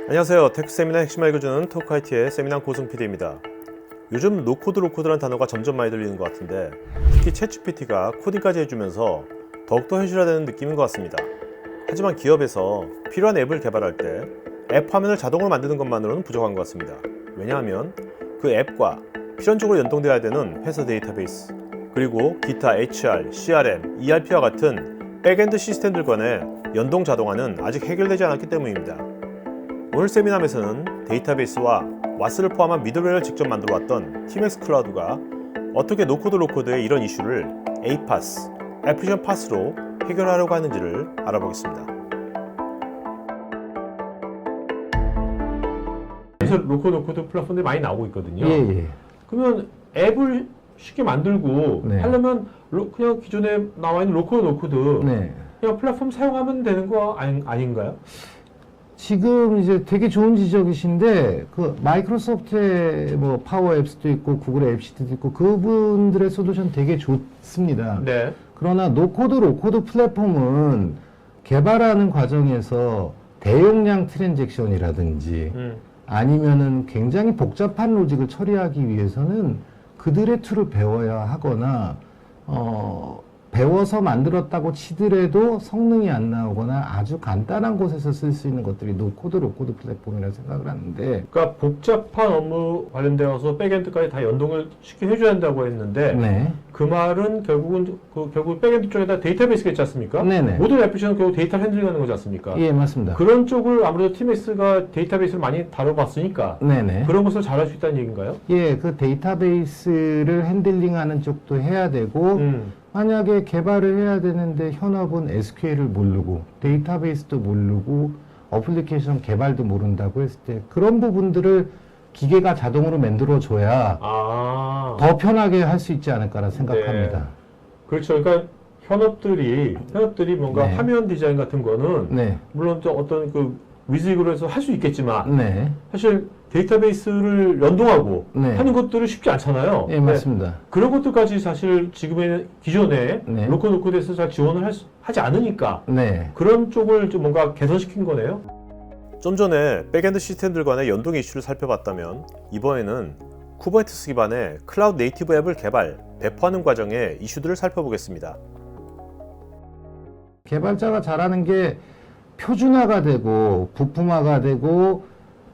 안녕하세요. 테크 세미나 핵심 알려주는 토크IT의 세미나 고승 PD입니다. 요즘 노코드 로코드라는 단어가 점점 많이 들리는 것 같은데 특히 챗GPT가 코딩까지 해주면서 더욱더 현실화되는 느낌인 것 같습니다. 하지만 기업에서 필요한 앱을 개발할 때 앱 화면을 자동으로 만드는 것만으로는 부족한 것 같습니다. 왜냐하면 그 앱과 필연적으로 연동되어야 되는 회사 데이터베이스 그리고 기타 HR, CRM, ERP와 같은 백엔드 시스템들 간의 연동 자동화는 아직 해결되지 않았기 때문입니다. 오늘 세미나에서는 데이터베이스와 와스를 포함한 미들웨어를 직접 만들어왔던 TMX 클라우드가 어떻게 노코드 로코드의 이런 이슈를 APaaS, 애플리케이션 PaaS로 해결하려고 하는지를 알아보겠습니다. 그래서 노코드 플랫폼들이 많이 나오고 있거든요. 예. 그러면 앱을 쉽게 만들고 네. 하려면 그냥 기존에 나와 있는 노코드 네. 그냥 플랫폼 사용하면 되는 거 아닌가요? 지금 이제 되게 좋은 지적이신데, 그 마이크로소프트의 뭐 파워 앱스도 있고, 구글의 앱시트도 있고, 그분들의 솔루션 되게 좋습니다. 네. 그러나 노코드, 로코드 플랫폼은 개발하는 과정에서 대용량 트랜잭션이라든지, 아니면은 굉장히 복잡한 로직을 처리하기 위해서는 그들의 툴을 배워야 하거나, 배워서 만들었다고 치더라도 성능이 안 나오거나 아주 간단한 곳에서 쓸 수 있는 것들이 노코드, 로코드 플랫폼이라고 생각을 하는데, 그러니까 복잡한 업무 관련되어서 백엔드까지 다 연동을 쉽게 해줘야 한다고 했는데 네. 그 말은 결국 백엔드 쪽에다 데이터베이스가 있지 않습니까? 네네. 모든 애플리케이션은 결국 데이터를 핸들링하는 거지 않습니까? 예, 맞습니다. 그런 쪽을 아무래도 TMS가 데이터베이스를 많이 다뤄봤으니까 네네. 그런 것을 잘할 수 있다는 얘기인가요? 예, 그 데이터베이스를 핸들링하는 쪽도 해야 되고, 만약에 개발을 해야 되는데 현업은 SQL을 모르고 데이터베이스도 모르고 어플리케이션 개발도 모른다고 했을 때 그런 부분들을 기계가 자동으로 만들어줘야 더 편하게 할 수 있지 않을까라 생각합니다. 네. 그렇죠. 그러니까 현업들이 뭔가 네. 화면 디자인 같은 거는 네. 물론 또 어떤 그 위직으로 해서 할 수 있겠지만 네. 사실 데이터베이스를 연동하고 네. 하는 것들은 쉽지 않잖아요. 예, 맞습니다. 그런 것들까지 사실 기존에 네. 로코드에서 잘 지원을 하지 않으니까 네. 그런 쪽을 좀 뭔가 개선시킨 거네요. 좀 전에 백엔드 시스템들 간의 연동 이슈를 살펴봤다면 이번에는 쿠버네티스 기반의 클라우드 네이티브 앱을 개발, 배포하는 과정의 이슈들을 살펴보겠습니다. 개발자가 잘하는 게 표준화가 되고 부품화가 되고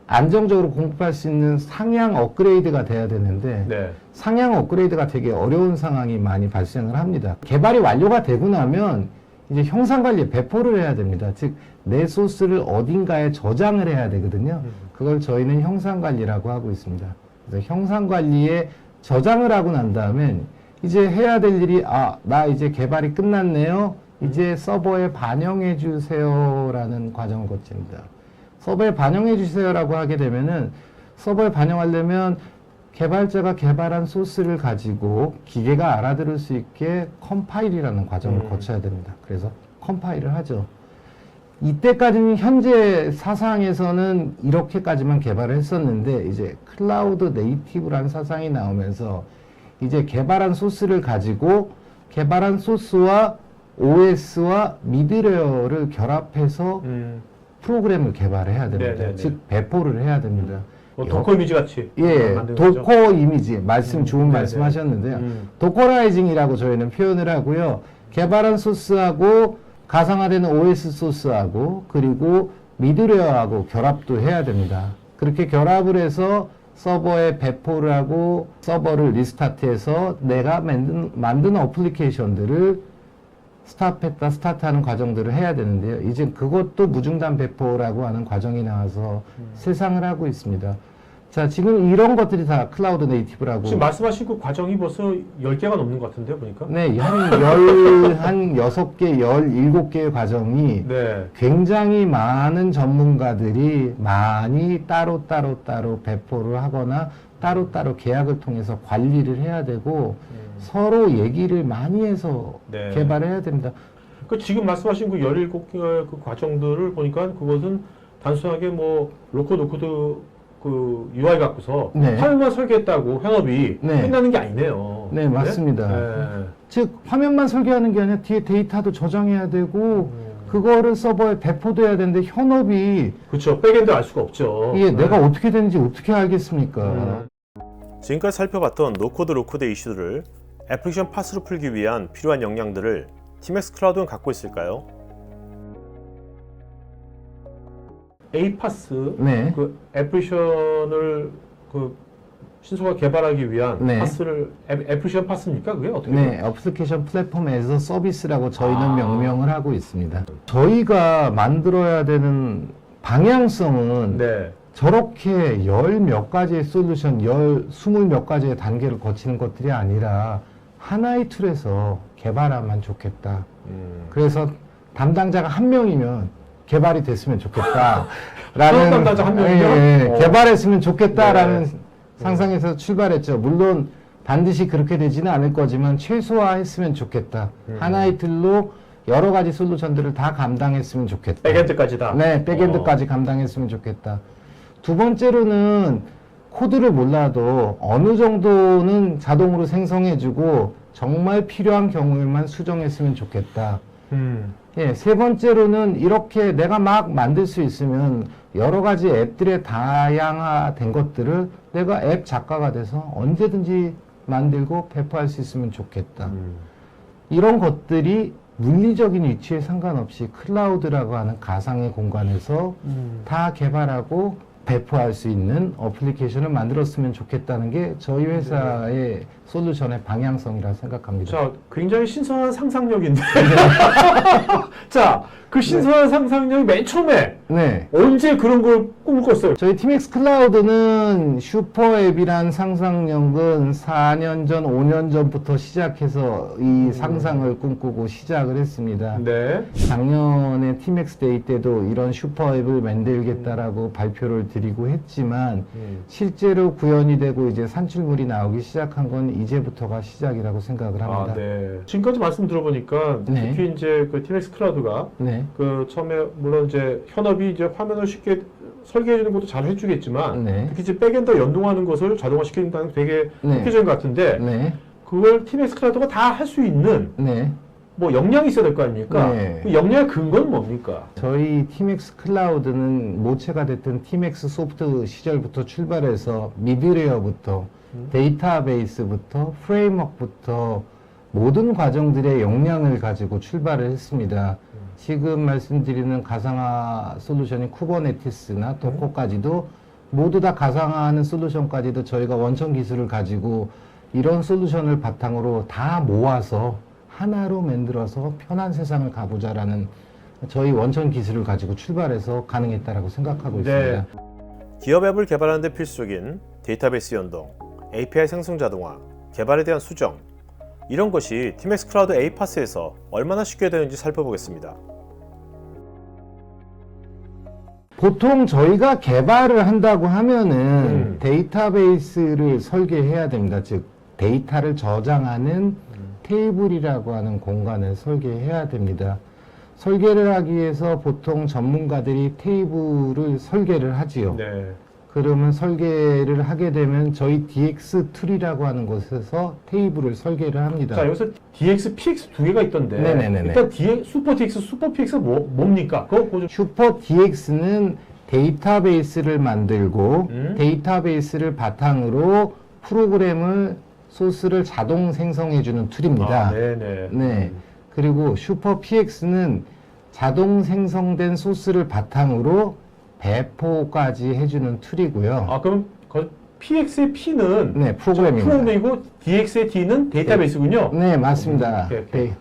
안정적으로 공급할 수 있는 상향 업그레이드가 돼야 되는데 네. 상향 업그레이드가 되게 어려운 상황이 많이 발생을 합니다. 개발이 완료가 되고 나면 이제 형상 관리에 배포를 해야 됩니다. 즉, 내 소스를 어딘가에 저장을 해야 되거든요. 그걸 저희는 형상 관리라고 하고 있습니다. 그래서 형상 관리에 저장을 하고 난 다음엔 이제 해야 될 일이 나 이제 개발이 끝났네요. 이제 서버에 반영해 주세요라는 과정을 거칩니다. 서버에 반영해 주세요라고 하게 되면은 서버에 반영하려면 개발자가 개발한 소스를 가지고 기계가 알아들을 수 있게 컴파일이라는 과정을 거쳐야 됩니다. 그래서 컴파일을 하죠. 이때까지는 현재 사상에서는 이렇게까지만 개발을 했었는데 이제 클라우드 네이티브라는 사상이 나오면서 이제 개발한 소스를 가지고 개발한 소스와 OS와 미드웨어를 결합해서 프로그램을 개발해야 됩니다. 네네네. 즉 배포를 해야 됩니다. 도커 이미지 같이 예, 만드는 거죠? 도커 이미지 좋은 네네. 말씀 하셨는데요. 도커라이징이라고 저희는 표현을 하고요. 개발한 소스하고 가상화되는 OS 소스하고 그리고 미드웨어하고 결합도 해야 됩니다. 그렇게 결합을 해서 서버에 배포를 하고 서버를 리스타트해서 내가 만든 어플리케이션들을 스타트하는 과정들을 해야 되는데요. 이제 그것도 무중단 배포라고 하는 과정이 나와서 세상을 하고 있습니다. 자, 지금 이런 것들이 다 클라우드 네이티브라고. 지금 말씀하신 그 과정이 벌써 10개가 넘는 것 같은데요, 보니까? 네, 한 6개, 17개의 과정이 네. 굉장히 많은 전문가들이 많이 따로 배포를 하거나 따로따로 계약을 통해서 관리를 해야 되고 서로 얘기를 많이 해서 네. 개발을 해야 됩니다. 그 지금 말씀하신 그 17개의 그 과정들을 보니까 그것은 단순하게 뭐 노코드 그 UI 갖고서 네. 화면만 설계했다고 현업이 네. 끝나는 게 아니네요. 네, 맞습니다. 네? 즉 화면만 설계하는 게 아니라 뒤에 데이터도 저장해야 되고 그거를 서버에 배포돼야 되는데 현업이 그렇죠. 백엔드 알 수가 없죠. 이게 네. 내가 어떻게 되는지 어떻게 알겠습니까? 지금까지 살펴봤던 노코드 로코드 이슈들을 애플리케이션 팟으로 풀기 위한 필요한 역량들을 TMX 클라우드는 갖고 있을까요? 에이파스 네. 그 애플리케이션을 그 신소가 개발하기 위한 네. 파스를 애플리케이션 파스입니까? 그게 어떻게? 네, 애플리케이션 플랫폼에서 서비스라고 저희는 아. 명명을 하고 있습니다. 저희가 만들어야 되는 방향성은 네. 저렇게 열 몇 가지의 솔루션, 스물 몇 가지의 단계를 거치는 것들이 아니라 하나의 툴에서 개발하면 좋겠다. 그래서 담당자가 한 명이면 개발이 됐으면 좋겠다. 수학 담당자 한 명이요? 어. 개발했으면 좋겠다라는 네. 상상에서 출발했죠. 물론 반드시 그렇게 되지는 않을 거지만 최소화했으면 좋겠다. 하나의 틀로 여러 가지 솔루션들을 다 감당했으면 좋겠다. 백엔드까지 다. 네, 백엔드까지 감당했으면 좋겠다. 두 번째로는 코드를 몰라도 어느 정도는 자동으로 생성해주고 정말 필요한 경우에만 수정했으면 좋겠다. 예, 세 번째로는 이렇게 내가 막 만들 수 있으면 여러 가지 앱들의 다양화된 것들을 내가 앱 작가가 돼서 언제든지 만들고 배포할 수 있으면 좋겠다. 이런 것들이 물리적인 위치에 상관없이 클라우드라고 하는 가상의 공간에서 다 개발하고 배포할 수 있는 어플리케이션을 만들었으면 좋겠다는 게 저희 회사의 솔루션의 방향성이라 생각합니다. 자, 굉장히 신선한 상상력인데. 자, 그 신선한 상상력이 맨 처음에 네. 언제 그런 걸 꿈을 꿨어요? 저희 TMX 클라우드는 슈퍼앱이란 상상력은 4년 전, 5년 전부터 시작해서 이 상상을 꿈꾸고 시작을 했습니다. 네. 작년에 TMX 데이 때도 이런 슈퍼앱을 만들겠다라고 발표를 드리고 했지만 실제로 구현이 되고 이제 산출물이 나오기 시작한 건 이제부터가 시작이라고 생각을 합니다. 아, 네. 지금까지 말씀 들어보니까 네. 특히 이제 그 TMX 클라우드가 네. 그 처음에 물론 이제 현업이 이제 화면을 쉽게 설계해 주는 것도 잘 해주겠지만 네. 특히 이제 백엔드 연동하는 것을 자동화 시킨다는 게 되게 네. 획기적인 것 같은데 네. 그걸 TMX 클라우드가 다 할 수 있는 네. 뭐 역량이 있어야 될 거 아닙니까? 네. 그 역량의 근거는 뭡니까? 저희 TMX 클라우드는 모체가 됐던 TMX 소프트 시절부터 출발해서 미드웨어부터 데이터베이스부터 프레임워크부터 모든 과정들의 역량을 가지고 출발을 했습니다. 지금 말씀드리는 가상화 솔루션인 쿠버네티스나 도커까지도 모두 다 가상화하는 솔루션까지도 저희가 원천 기술을 가지고 이런 솔루션을 바탕으로 다 모아서 하나로 만들어서 편한 세상을 가보자라는 저희 원천 기술을 가지고 출발해서 가능했다라고 생각하고 네. 있습니다. 기업 앱을 개발하는 데 필수적인 데이터베이스 연동, API 생성 자동화, 개발에 대한 수정 이런 것이 TMX 클라우드 에이파스에서 얼마나 쉽게 되는지 살펴보겠습니다. 보통 저희가 개발을 한다고 하면은 데이터베이스를 설계해야 됩니다. 즉 데이터를 저장하는 테이블이라고 하는 공간을 설계해야 됩니다. 설계를 하기 위해서 보통 전문가들이 테이블을 설계를 하지요. 네. 그러면 설계를 하게 되면 저희 DX 툴이라고 하는 곳에서 테이블을 설계를 합니다. 자, 여기서 DX, PX 두 개가 있던데. 네네네네. 일단 슈퍼 DX, 슈퍼 PX가 뭡니까? 그거 좀. 슈퍼 DX는 데이터베이스를 만들고 데이터베이스를 바탕으로 프로그램을 소스를 자동 생성해주는 툴입니다. 아, 네네. 네. 그리고 슈퍼 PX는 자동 생성된 소스를 바탕으로 배포까지 해주는 툴이고요. 아, 그럼 PX의 P는 네, 프로그램입니다. 프로그램이고 DX의 D는 데이터베이스군요. 네, 맞습니다. 오케이. 네.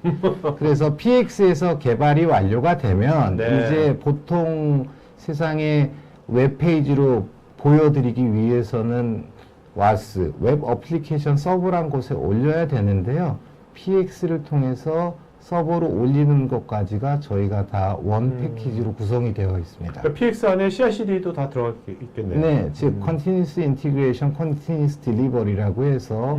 그래서 PX에서 개발이 완료가 되면 네. 이제 보통 세상에 웹페이지로 보여드리기 위해서는 WAS, 웹 어플리케이션 서버란 곳에 올려야 되는데요. PX를 통해서 서버로 올리는 것까지가 저희가 다 원 패키지로 구성이 되어 있습니다. 그러니까 PX 안에 CI/CD도 다 들어가 있겠네요. 네, 즉 Continuous Integration, Continuous Delivery라고 해서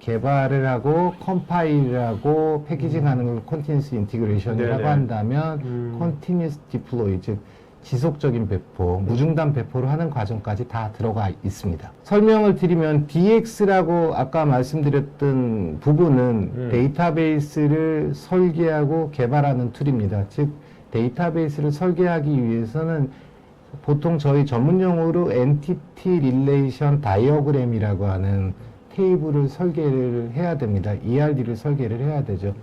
개발을 하고 컴파일을 하고 패키징하는 걸 Continuous Integration이라고 네네. 한다면 Continuous Deploy, 즉 지속적인 배포, 무중단 배포를 하는 과정까지 다 들어가 있습니다. 설명을 드리면 DX라고 아까 말씀드렸던 부분은 데이터베이스를 설계하고 개발하는 툴입니다. 즉 데이터베이스를 설계하기 위해서는 보통 저희 전문용어로 엔티티 릴레이션 다이어그램이라고 하는 테이블을 설계를 해야 됩니다. ERD를 설계를 해야 되죠.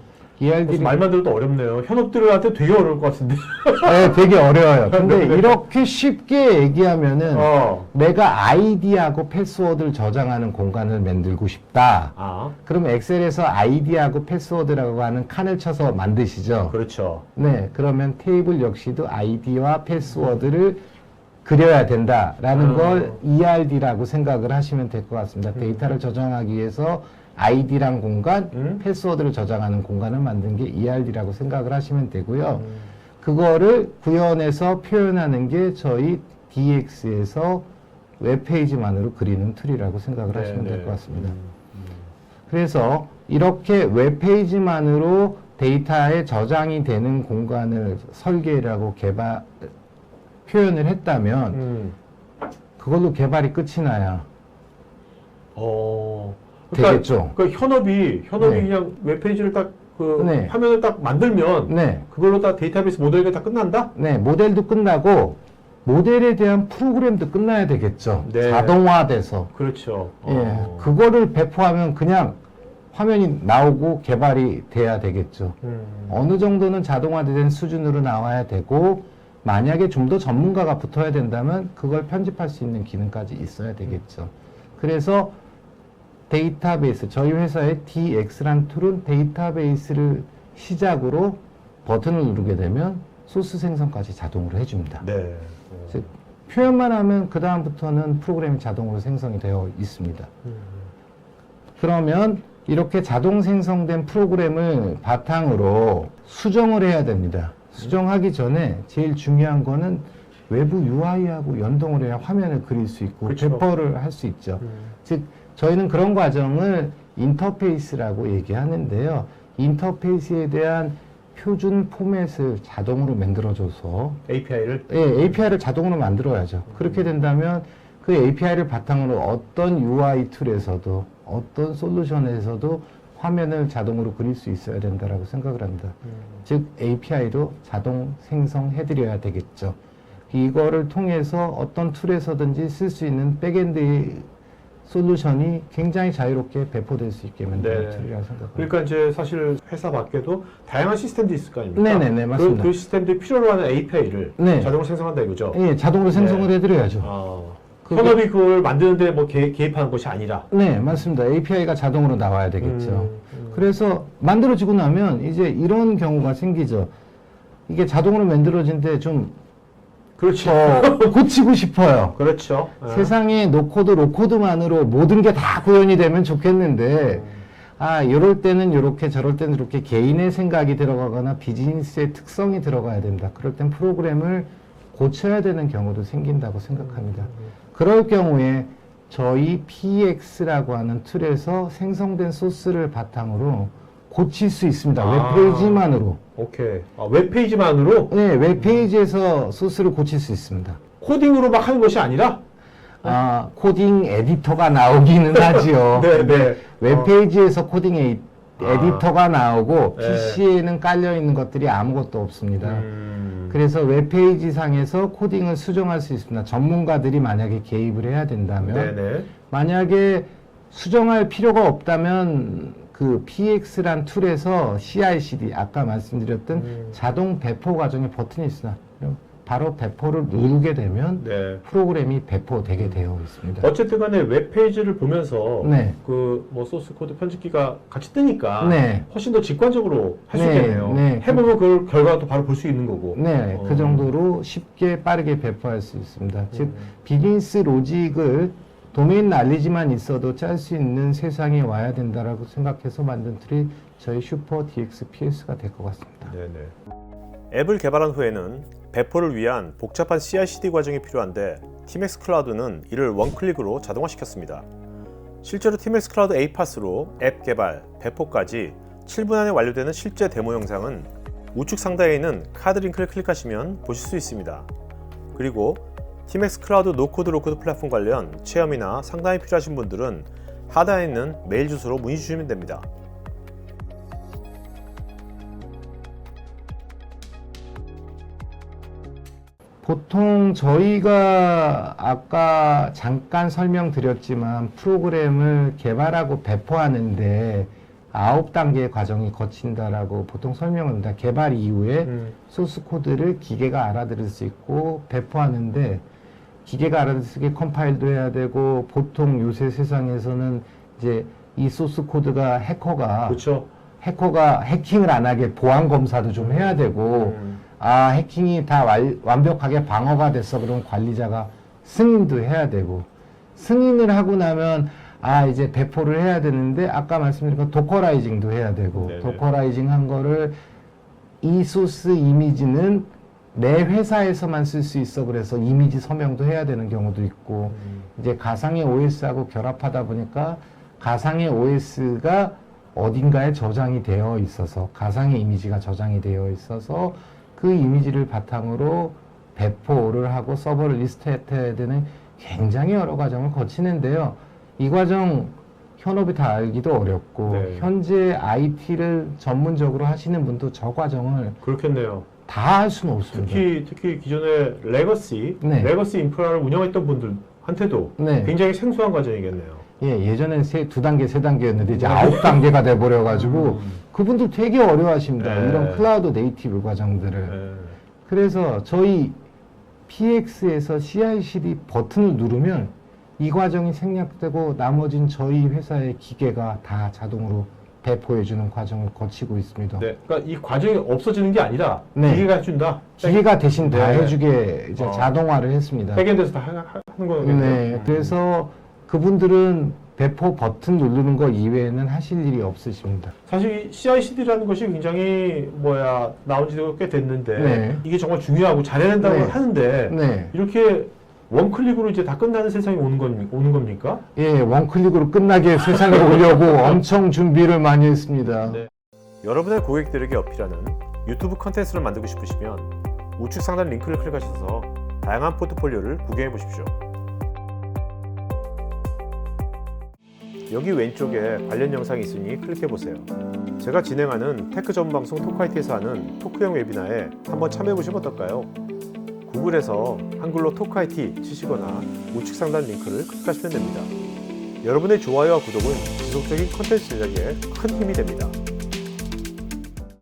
ERD를 말만 들어도 어렵네요. 현업들한테 되게 어려울 것 같은데. 네, 되게 어려워요. 근데 이렇게 쉽게 얘기하면은 내가 아이디하고 패스워드를 저장하는 공간을 만들고 싶다. 아, 그럼 엑셀에서 아이디하고 패스워드라고 하는 칸을 쳐서 만드시죠. 그렇죠. 네, 그러면 테이블 역시도 아이디와 패스워드를 그려야 된다라는 걸 ERD라고 생각을 하시면 될 것 같습니다. 데이터를 저장하기 위해서 아이디란 공간, 패스워드를 저장하는 공간을 만든 게 ERD라고 생각을 하시면 되고요. 그거를 구현해서 표현하는 게 저희 DX에서 웹페이지만으로 그리는 툴이라고 생각을 하시면 될 것 같습니다. 그래서 이렇게 웹페이지만으로 데이터에 저장이 되는 공간을 설계라고 표현을 했다면 그걸로 개발이 끝이 나야 되겠죠. 그러니까 현업이 네. 그냥 웹페이지를 딱 네. 화면을 딱 만들면 네, 그걸로 다 데이터베이스 모델이 다 끝난다? 네, 모델도 끝나고 모델에 대한 프로그램도 끝나야 되겠죠. 네. 자동화돼서. 그렇죠. 예, 그거를 배포하면 그냥 화면이 나오고 개발이 돼야 되겠죠. 어느 정도는 자동화된 수준으로 나와야 되고, 만약에 좀 더 전문가가 붙어야 된다면 그걸 편집할 수 있는 기능까지 있어야 되겠죠. 그래서 데이터베이스, 저희 회사의 DX란 툴은 데이터베이스를 시작으로 버튼을 누르게 되면 소스 생성까지 자동으로 해줍니다. 네. 즉, 표현만 하면 그 다음부터는 프로그램이 자동으로 생성이 되어 있습니다. 그러면 이렇게 자동 생성된 프로그램을 바탕으로 수정을 해야 됩니다. 수정하기 전에 제일 중요한 거는 외부 UI하고 연동을 해야 화면을 그릴 수 있고 그렇죠. 배포를 할 수 있죠. 즉, 저희는 그런 과정을 인터페이스라고 얘기하는데요. 인터페이스에 대한 표준 포맷을 자동으로 만들어줘서 API를 API를 자동으로 만들어야죠. 그렇게 된다면 그 API를 바탕으로 어떤 UI 툴에서도 어떤 솔루션에서도 화면을 자동으로 그릴 수 있어야 된다라고 생각을 합니다. 즉 API로 자동 생성해드려야 되겠죠. 이거를 통해서 어떤 툴에서든지 쓸 수 있는 백엔드의 솔루션이 굉장히 자유롭게 배포될 수 있게 만드는 툴이라고 생각합니다. 그러니까 이제 사실 회사 밖에도 다양한 시스템들이 있을 거 아닙니까? 네네네, 맞습니다. 그 시스템들이 필요로 하는 API를 네. 자동으로 생성한다 이거죠? 예, 자동으로 생성을 네. 해드려야죠. 현업이 그걸 만드는데 뭐 개입하는 것이 아니라. 네, 맞습니다. API가 자동으로 나와야 되겠죠. 그래서 만들어지고 나면 이제 이런 경우가 생기죠. 이게 자동으로 만들어진데 좀 그렇죠. 고치고 싶어요. 그렇죠. 세상에 노코드, 로코드만으로 모든 게 다 구현이 되면 좋겠는데, 이럴 때는 이렇게, 저럴 때는 이렇게 개인의 생각이 들어가거나 비즈니스의 특성이 들어가야 된다. 그럴 땐 프로그램을 고쳐야 되는 경우도 생긴다고 생각합니다. 그럴 경우에 저희 PX라고 하는 툴에서 생성된 소스를 바탕으로 고칠 수 있습니다. 웹페이지만으로. 오케이. 웹페이지만으로? 네, 웹페이지에서 소스를 고칠 수 있습니다. 코딩으로 막 하는 것이 아니라? 코딩 에디터가 나오기는 하지요. 네. 웹페이지에서 코딩 에디터가 나오고 네. PC에는 깔려 있는 것들이 아무것도 없습니다. 그래서 웹페이지 상에서 코딩을 수정할 수 있습니다. 전문가들이 만약에 개입을 해야 된다면, 네네. 만약에 수정할 필요가 없다면 그 PX란 툴에서 CI/CD 아까 말씀드렸던 자동 배포 과정에 버튼이 있으나 바로 배포를 누르게 되면 네. 프로그램이 배포되게 되어 있습니다. 어쨌든 간에 웹페이지를 보면서 네. 그 뭐 소스 코드 편집기가 같이 뜨니까 네. 훨씬 더 직관적으로 할 수 네, 있겠네요. 네. 해보면 그걸 결과도 바로 볼 수 있는 거고. 네, 그 정도로 쉽게 빠르게 배포할 수 있습니다. 즉, 비즈니스 로직을 도메인 난리지만 있어도 짤 수 있는 세상에 와야 된다라고 생각해서 만든 툴이 저희 슈퍼 DX PS가 될 것 같습니다. 네네. 앱을 개발한 후에는 배포를 위한 복잡한 CI/CD 과정이 필요한데 TMX 클라우드는 이를 원클릭으로 자동화시켰습니다. 실제로 TMX 클라우드 APaaS로 앱 개발, 배포까지 7분 안에 완료되는 실제 데모 영상은 우측 상단에 있는 카드 링크를 클릭하시면 보실 수 있습니다. 그리고 TMX 클라우드 노코드 로코드 플랫폼 관련 체험이나 상담이 필요하신 분들은 하단에 있는 메일 주소로 문의 주시면 됩니다. 보통 저희가 아까 잠깐 설명드렸지만 프로그램을 개발하고 배포하는데 9단계의 과정이 거친다라고 보통 설명합니다. 개발 이후에 소스 코드를 기계가 알아들을 수 있고 배포하는데 기계가 알아들을 수 있게 컴파일도 해야 되고 보통 요새 세상에서는 이제 이 소스 코드가 그렇죠. 해커가 해킹을 안 하게 보안 검사도 좀 해야 되고 아 해킹이 다 완벽하게 방어가 됐어 그럼 관리자가 승인도 해야 되고 승인을 하고 나면 아 이제 배포를 해야 되는데 아까 말씀드린 것 도커라이징도 해야 되고 네네. 도커라이징 한 거를 이 소스 이미지는 내 회사에서만 쓸 수 있어 그래서 이미지 서명도 해야 되는 경우도 있고 이제 가상의 OS하고 결합하다 보니까 가상의 OS가 어딘가에 저장이 되어 있어서 가상의 이미지가 저장이 되어 있어서 그 이미지를 바탕으로 배포를 하고 서버를 리스트해야 되는 굉장히 여러 과정을 거치는데요. 이 과정 현업이 다 알기도 어렵고 네. 현재 IT를 전문적으로 하시는 분도 저 과정을 그렇겠네요. 다 할 수는 없습니다. 특히 기존의 레거시 인프라를 운영했던 분들한테도 네. 굉장히 생소한 과정이겠네요. 예, 예전엔 2단계, 3단계였는데 이제 9단계가 돼버려가지고 그분들 되게 어려워하십니다. 네. 이런 클라우드 네이티브 과정들을. 네. 그래서 저희 PX에서 CI/CD 버튼을 누르면 이 과정이 생략되고 나머진 저희 회사의 기계가 다 자동으로 배포해주는 과정을 거치고 있습니다. 네. 그러니까 이 과정이 없어지는 게 아니라 네. 기계가 해준다. 기계가 대신 다 네. 해주게 이제 자동화를 했습니다. 백엔드에서 다 하는 거겠네요. 네, 그래서 그분들은 배포 버튼 누르는 거 이외에는 하실 일이 없으십니다. 사실 이 CI/CD라는 것이 굉장히 나온 지도 꽤 됐는데 네. 이게 정말 중요하고 잘해낸다고 네. 하는데 네. 이렇게 원클릭으로 이제 다 끝나는 세상이 오는 겁니까? 예, 원클릭으로 끝나게 세상에 오려고 엄청 준비를 많이 했습니다. 네. 여러분의 고객들에게 어필하는 유튜브 컨텐츠를 만들고 싶으시면 우측 상단 링크를 클릭하셔서 다양한 포트폴리오를 구경해 보십시오. 여기 왼쪽에 관련 영상이 있으니 클릭해 보세요. 제가 진행하는 테크 전문 방송 토크IT에서 하는 토크형 웨비나에 한번 참여해 보시면 어떨까요? 구글에서 한글로 토크IT 치시거나 우측 상단 링크를 클릭하시면 됩니다. 여러분의 좋아요와 구독은 지속적인 컨텐츠 제작에 큰 힘이 됩니다.